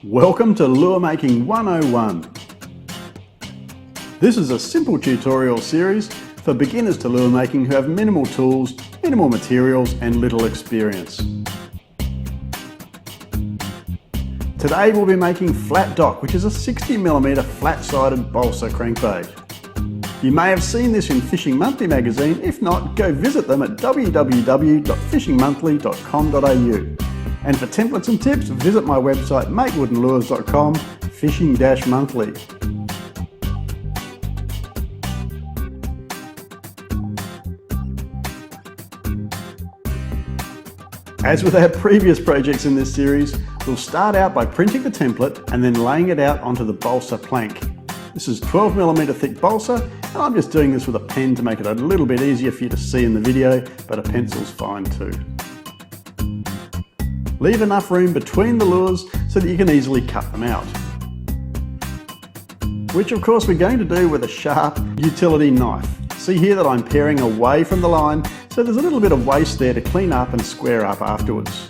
Welcome to Lure Making 101. This is a simple tutorial series for beginners to lure making who have minimal tools, minimal materials and little experience. Today we'll be making Flat Dock, which is a 60mm flat-sided balsa crankbait. You may have seen this in Fishing Monthly magazine. If not, go visit them at www.fishingmonthly.com.au. And for templates and tips, visit my website makewoodenlures.com, fishing-monthly. As with our previous projects in this series, we'll start out by printing the template and then laying it out onto the balsa plank. This is 12mm thick balsa, and I'm just doing this with a pen to make it a little bit easier for you to see in the video, but a pencil's fine too. Leave enough room between the lures so that you can easily cut them out. Which of course we're going to do with a sharp utility knife. See here that I'm paring away from the line, so there's a little bit of waste there to clean up and square up afterwards.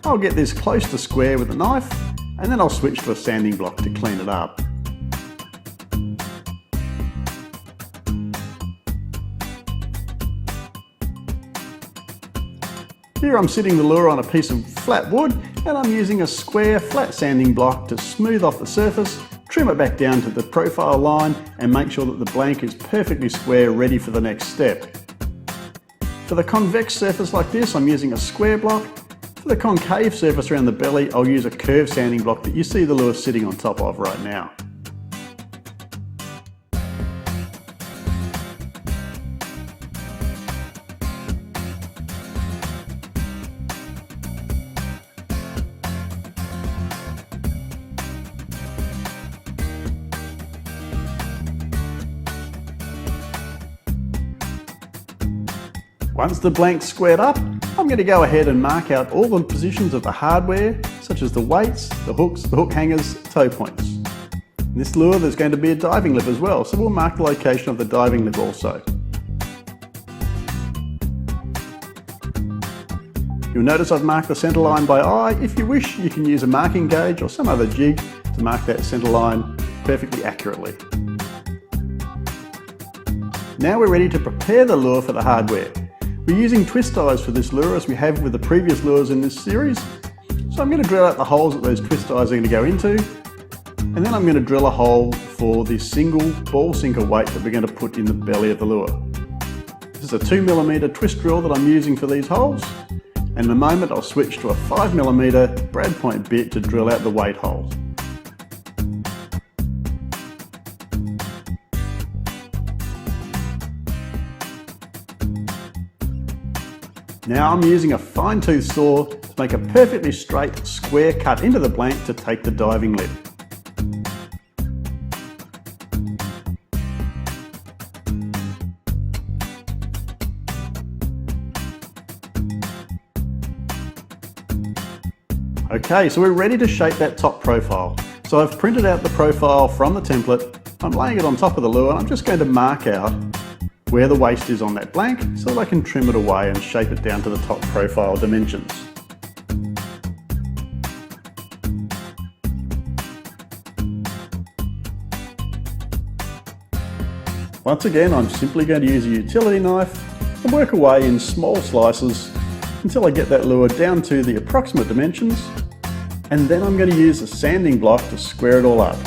I'll get this close to square with the knife, and then I'll switch to a sanding block to clean it up. Here I'm sitting the lure on a piece of flat wood, and I'm using a square flat sanding block to smooth off the surface, trim it back down to the profile line and make sure that the blank is perfectly square, ready for the next step. For the convex surface like this, I'm using a square block. For the concave surface around the belly, I'll use a curved sanding block that you see the lure sitting on top of right now. Once the blank's squared up, I'm going to go ahead and mark out all the positions of the hardware, such as the weights, the hooks, the hook hangers, toe points. In this lure there's going to be a diving lip as well, so we'll mark the location of the diving lip also. You'll notice I've marked the centre line by eye. If you wish, you can use a marking gauge or some other jig to mark that centre line perfectly accurately. Now we're ready to prepare the lure for the hardware. We're using twist ties for this lure as we have with the previous lures in this series. So I'm going to drill out the holes that those twist ties are going to go into, and then I'm going to drill a hole for this single ball sinker weight that we're going to put in the belly of the lure. This is a 2mm twist drill that I'm using for these holes, and in a moment I'll switch to a 5mm brad point bit to drill out the weight holes. Now I'm using a fine-tooth saw to make a perfectly straight square cut into the blank to take the diving lip. Okay, so we're ready to shape that top profile. So I've printed out the profile from the template, I'm laying it on top of the lure, and I'm just going to mark out where the waist is on that blank so that I can trim it away and shape it down to the top profile dimensions. Once again, I'm simply going to use a utility knife and work away in small slices until I get that lure down to the approximate dimensions, and then I'm going to use a sanding block to square it all up.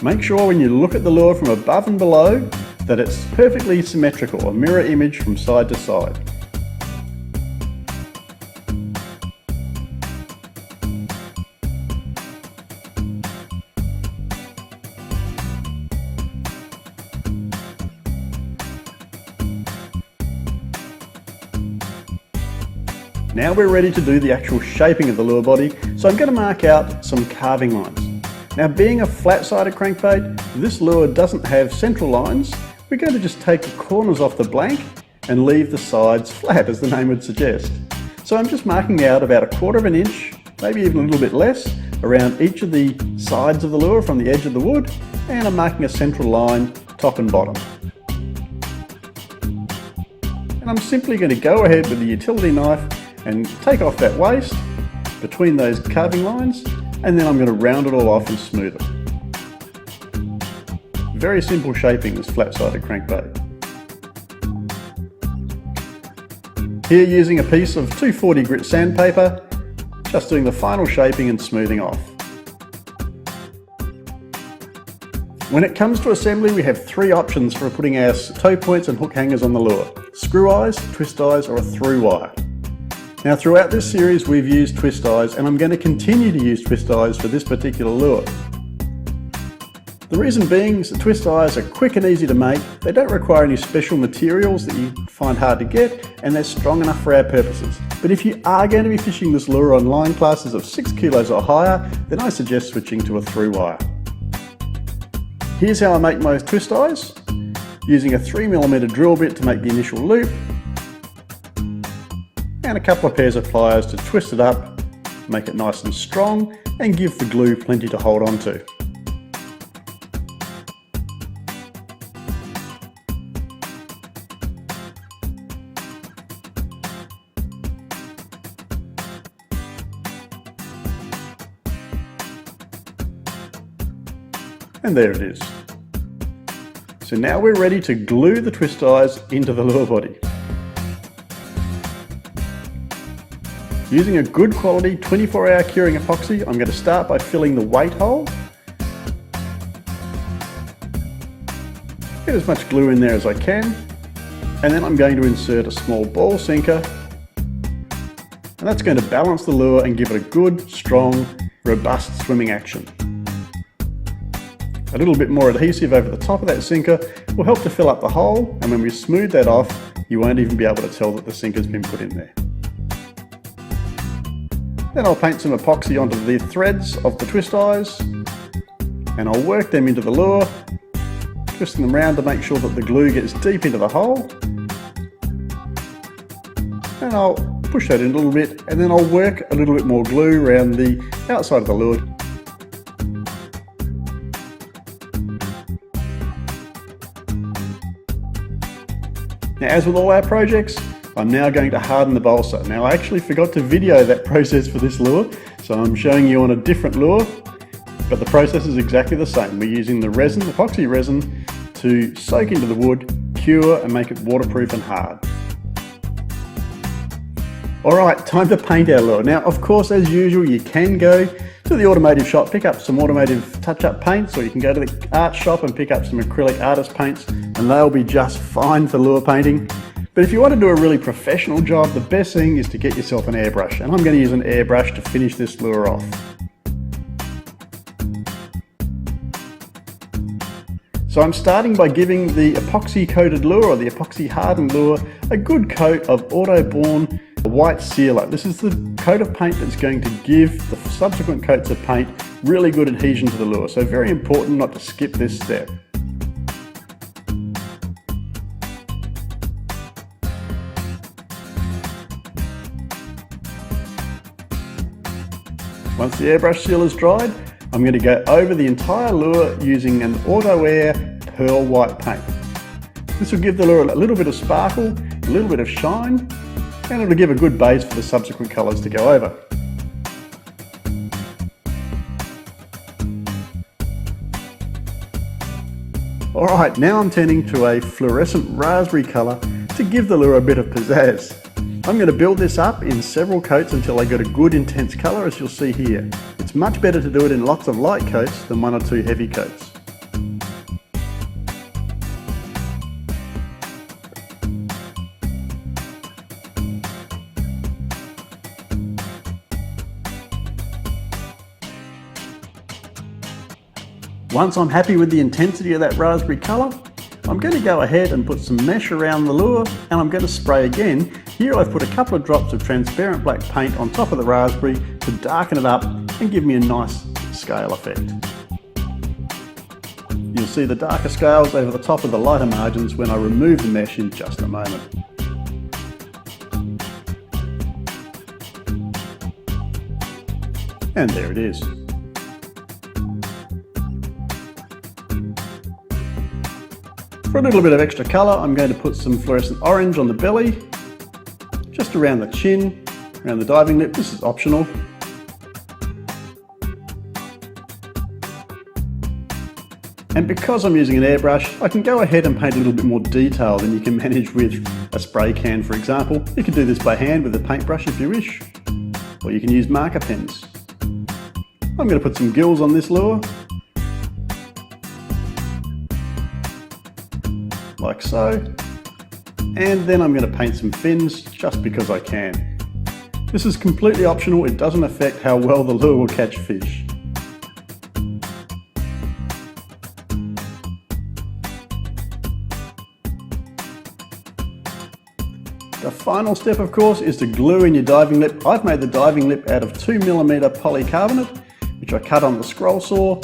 Make sure when you look at the lure from above and below that it's perfectly symmetrical, a mirror image from side to side. Now we're ready to do the actual shaping of the lure body, so I'm going to mark out some carving lines. Now, being a flat-sided crankbait, this lure doesn't have central lines. We're going to just take the corners off the blank and leave the sides flat, as the name would suggest. So I'm just marking out about 1/4 inch, maybe even a little bit less, around each of the sides of the lure from the edge of the wood, and I'm marking a central line top and bottom. And I'm simply going to go ahead with the utility knife and take off that waste between those carving lines, and then I'm going to round it all off and smooth it. Very simple shaping, this flat-sided crankbait. Here using a piece of 240 grit sandpaper, just doing the final shaping and smoothing off. When it comes to assembly, we have three options for putting our toe points and hook hangers on the lure: screw eyes, twist eyes, or a through wire. Now throughout this series we've used twist eyes, and I'm going to continue to use twist eyes for this particular lure. The reason being is that twist eyes are quick and easy to make, they don't require any special materials that you find hard to get, and they're strong enough for our purposes. But if you are going to be fishing this lure on line classes of 6 kilos or higher, then I suggest switching to a through wire. Here's how I make my twist eyes, using a 3mm drill bit to make the initial loop, and a couple of pairs of pliers to twist it up, make it nice and strong, and give the glue plenty to hold on to. And there it is. So now we're ready to glue the twist eyes into the lure body. Using a good quality 24-hour curing epoxy, I'm going to start by filling the weight hole. Get as much glue in there as I can, and then I'm going to insert a small ball sinker, and that's going to balance the lure and give it a good, strong, robust swimming action. A little bit more adhesive over the top of that sinker will help to fill up the hole, and when we smooth that off, you won't even be able to tell that the sinker's been put in there. Then I'll paint some epoxy onto the threads of the twist eyes, and I'll work them into the lure, twisting them around to make sure that the glue gets deep into the hole. And I'll push that in a little bit, and then I'll work a little bit more glue around the outside of the lure. Now, as with all our projects, I'm now going to harden the balsa. Now, I actually forgot to video that process for this lure, so I'm showing you on a different lure, but the process is exactly the same. We're using the resin, epoxy resin, to soak into the wood, cure, and make it waterproof and hard. Alright, time to paint our lure. Now, of course, as usual, you can go to the automotive shop, pick up some automotive touch-up paints, or you can go to the art shop and pick up some acrylic artist paints, and they'll be just fine for lure painting. But if you want to do a really professional job, the best thing is to get yourself an airbrush, and I'm going to use an airbrush to finish this lure off. So I'm starting by giving the epoxy coated lure, or the epoxy hardened lure, a good coat of auto-borne white sealer. This is the coat of paint that's going to give the subsequent coats of paint really good adhesion to the lure, so very important not to skip this step. Once the airbrush seal is dried, I'm going to go over the entire lure using an Auto Air pearl white paint. This will give the lure a little bit of sparkle, a little bit of shine, and it'll give a good base for the subsequent colours to go over. Alright, now I'm turning to a fluorescent raspberry colour to give the lure a bit of pizzazz. I'm going to build this up in several coats until I get a good intense colour, as you'll see here. It's much better to do it in lots of light coats than 1 or 2 heavy coats. Once I'm happy with the intensity of that raspberry colour, I'm going to go ahead and put some mesh around the lure, and I'm going to spray again. Here I've put a couple of drops of transparent black paint on top of the raspberry to darken it up and give me a nice scale effect. You'll see the darker scales over the top of the lighter margins when I remove the mesh in just a moment. And there it is. For a little bit of extra colour, I'm going to put some fluorescent orange on the belly, just around the chin, around the diving lip. This is optional. And because I'm using an airbrush, I can go ahead and paint a little bit more detail than you can manage with a spray can, for example. You can do this by hand with a paintbrush if you wish, or you can use marker pens. I'm going to put some gills on this lure, like so, and then I'm going to paint some fins just because I can. This is completely optional, it doesn't affect how well the lure will catch fish. The final step, of course, is to glue in your diving lip. I've made the diving lip out of 2mm polycarbonate, which I cut on the scroll saw.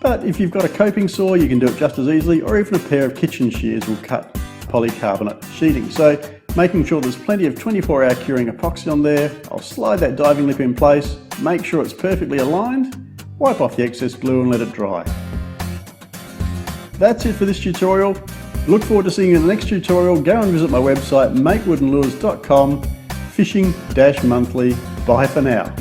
But if you've got a coping saw, you can do it just as easily, or even a pair of kitchen shears will cut polycarbonate sheeting. So making sure there's plenty of 24-hour curing epoxy on there, I'll slide that diving lip in place, make sure it's perfectly aligned, wipe off the excess glue and let it dry. That's it for this tutorial. Look forward to seeing you in the next tutorial. Go and visit my website, makewoodenlures.com, fishing-monthly. Bye for now.